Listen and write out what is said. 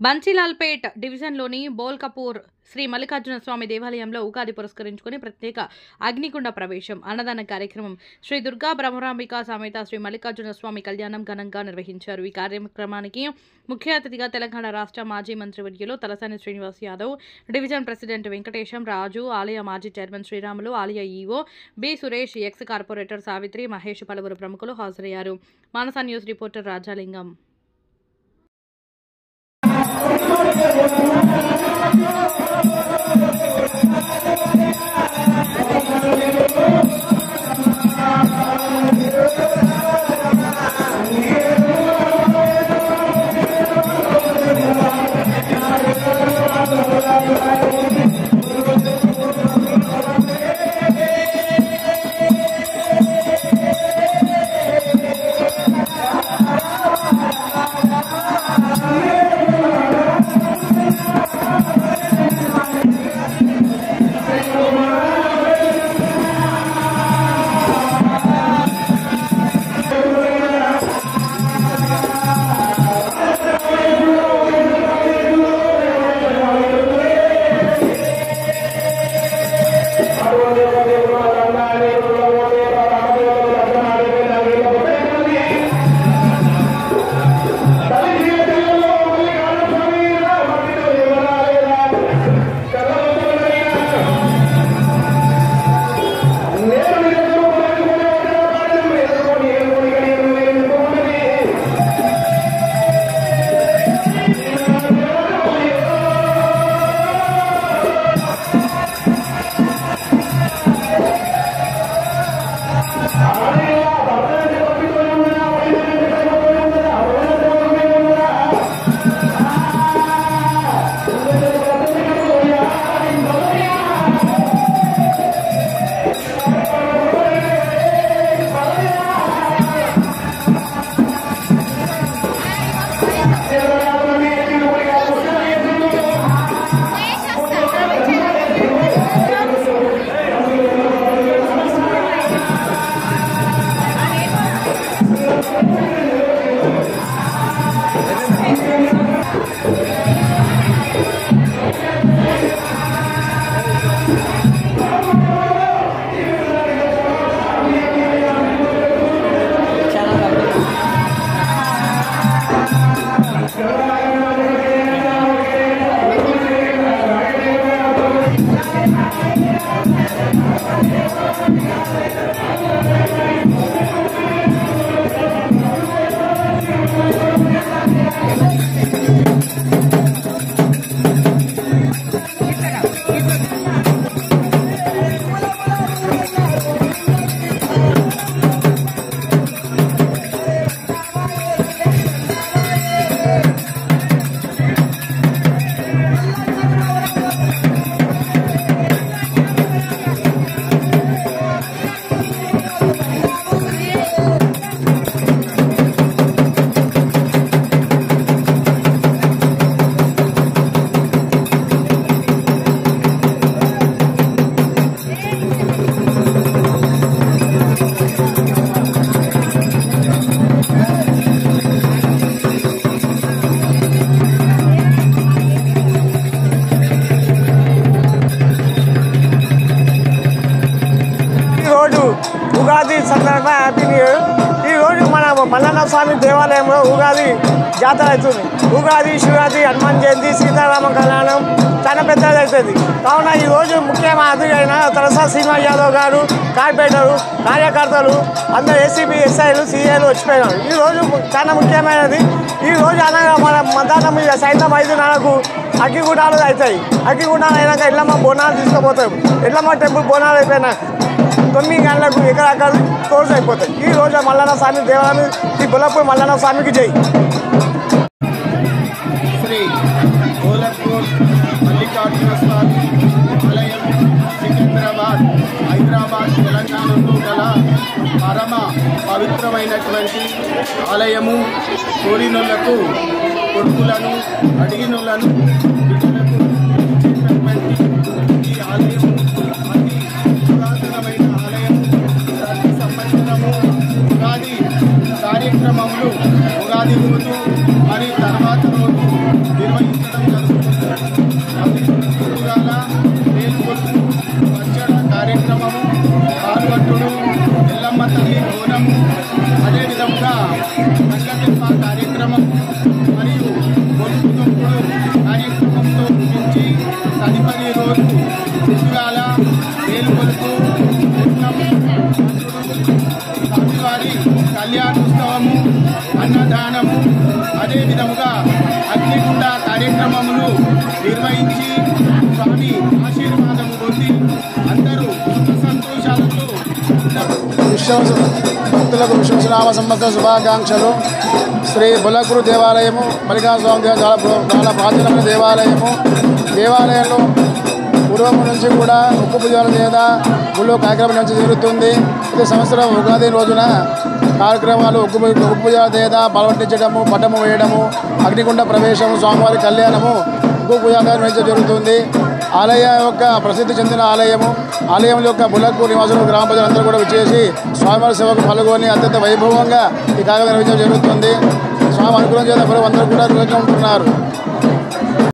బన్సీలాల్పేట్ డివిజన్లోని బోల్కపూర్ శ్రీ మల్లికార్జున స్వామి దేవాలయంలో ఉగాది పురస్కరించుకుని ప్రత్యేక అగ్నికుండ ప్రవేశం అన్నదాన కార్యక్రమం శ్రీ దుర్గా బ్రహ్మరాంబిక సమేత శ్రీ మల్లికార్జున స్వామి కళ్యాణం ఘనంగా నిర్వహించారు. ఈ కార్యక్రమానికి ముఖ్య అతిథిగా తెలంగాణ రాష్ట్ర మాజీ మంత్రివర్యులు తలసాని శ్రీనివాస్ యాదవ్, డివిజన్ ప్రెసిడెంట్ వెంకటేశం రాజు, ఆలయ మాజీ చైర్మన్ శ్రీరాములు, ఆలయ EO B Suresh, ex corporator Savitri, Mahesh, పలువురు ప్రముఖులు హాజరయ్యారు. Manasa news reporter Rajalingam. ఉగాది సందర్భంగా హ్యాపీ న్యూ ఇయర్. ఈరోజు మన మల్లన్న స్వామి దేవాలయంలో ఉగాది జాతర అవుతుంది. ఉగాది, శివరాత్రి, హనుమాన్ జయంతి, సీతారామ కళ్యాణం చాలా పెద్దది అవుతుంది. కావున ఈరోజు ముఖ్యమైన అతిథి అయిన తలసాని శ్రీనివాస్ యాదవ్ గారు, కార్పొరేటరు, కార్యకర్తలు అందరూ ఏసీబీ, ఎస్ఐలు, సిఐలు వచ్చిపోయినారు. ఈరోజు చాలా ముఖ్యమైనది. ఈరోజు అనగా మన మధ్యాహ్నం సాయంత్రం 5:30 అగ్గిగుండాలు అవుతాయి. అగ్గిగుండాలు అయినాక ఎల్లమ్మ బోనాలు తీసుకుపోతాయి. ఎల్లమ్మ టెంపుల్ బోనాలు అయిపోయినాక 9 గంటలకు ఎకరాకాలు క్లోజ్ అయిపోతాయి. ఈ రోజు మల్లన్న స్వామి దేవాలయం శ్రీ బోలపూర్ మల్లన్న స్వామికి జై. శ్రీ బోలపూర్ మల్లికార్జున స్వామి ఆలయం సికింద్రాబాద్, హైదరాబాద్, తెలంగాణలో గల పరమ పవిత్రమైనటువంటి ఆలయము. కోరినోళ్లకు కొడుకులను, అడిగినోళ్లను బిడ్డలకు ఈ ఆలయం అతి పురాతనమైన ఆలయం. ప్రతి సంవత్సరము ఉగాది కార్యక్రమములు ఉగాది రోజు మరియు తర్వాత రోజు నిర్వహించడం జరుగుతుంది. ఉగాల వేలుకొలుపు పచ్చడ కార్యక్రమము, పాల్గొట్టుడు, ఎల్లమ్మ తల్లి బోనము, అదేవిధంగా రంగశిల్ప కార్యక్రమం మరియు గొలుసు తుంపుడు కార్యక్రమంతో ముగించి తదుపరి రోజు ఉగాల వేలుకొలుపు స్వామివారి కళ్యాణోత్సవము, అన్నదానము, అదేవిధంగా అగ్నిగుండ కార్యక్రమములు నిర్వహించి స్వామి ఆశీర్వాదము పొంది అందరూ సుఖ సంతోషాలతో భక్తులకు విశ్వనామ సంవత్సర శుభాకాంక్షలు. శ్రీ బులగురు దేవాలయము మల్లికార్జున స్వామి చాలా ప్రాచీనమైన దేవాలయంలో పూర్వం నుంచి కూడా ఉక్కు పూజల లేదా గుళ్ళో కార్యక్రమం నుంచి జరుగుతుంది. ప్రతి సంవత్సరం ఉగాది రోజున కార్యక్రమాలు ఉక్కు పూజల లేదా బలవట్టించడము, పట్టము వేయడము, అగ్నిగుండ ప్రవేశము, స్వామివారి కళ్యాణము ఉక్కు పూజల నుంచి జరుగుతుంది. ఆలయం యొక్క ప్రసిద్ధి చెందిన ఆలయం యొక్క బులగపూర్ నివాసులు గ్రామ ప్రజలందరూ కూడా వచ్చేసి స్వామివారి సేవకు పాల్గొని అత్యంత వైభవంగా ఈ కార్యక్రమం నిర్వహించడం జరుగుతుంది. స్వామి అనుగ్రహం చేత అందరూ కూడా రోజుగా ఉంటున్నారు.